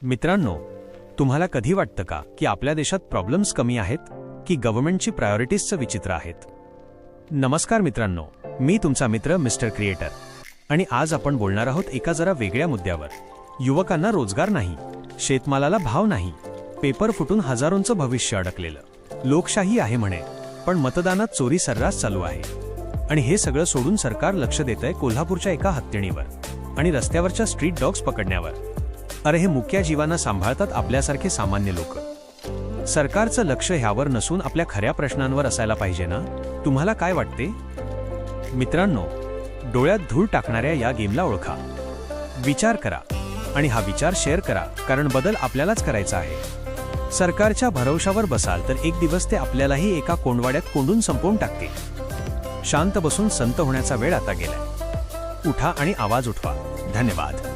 मित्रांनो, तुम्हाला कधी वाटतं का की आपल्या देशात प्रॉब्लेम्स कमी आहेत की गव्हर्नमेंटची प्रायोरिटीजचं विचित्र आहेत? नमस्कार मित्रांनो, मी तुमचा मित्र मिस्टर क्रिएटर आणि आज आपण बोलणार आहोत एका जरा वेगळ्या मुद्द्यावर. युवकांना रोजगार नाही, शेतमालाला भाव नाही, पेपर फुटून हजारोंचं भविष्य अडकलेलं. लोकशाही आहे म्हणे, पण मतदानात चोरी सर्रास चालू आहे. आणि हे सगळं सोडून सरकार लक्ष देतंय कोल्हापूरच्या एका हत्तीणीवर आणि रस्त्यावरच्या स्ट्रीट डॉग्स पकडण्यावर. अरे, हे मुक्या जीवांना सांभाळतात आपल्यासारखे सामान्य लोक. सरकारचं लक्ष ह्यावर नसून आपल्या खऱ्या प्रश्नांवर असायला पाहिजे ना? तुम्हाला काय वाटते? मित्रांनो, डोळ्यात धूळ टाकणाऱ्या या गेमला ओळखा, विचार करा आणि हा विचार शेअर करा, कारण बदल आपल्यालाच करायचा आहे. सरकारच्या भरवशावर बसाल तर एक दिवस ते आपल्यालाही एका कोंडवाड्यात कोंडून संपवून टाकतील. शांत बसून संत होण्याचा वेळ आता गेलाय. उठा आणि आवाज उठवा. धन्यवाद.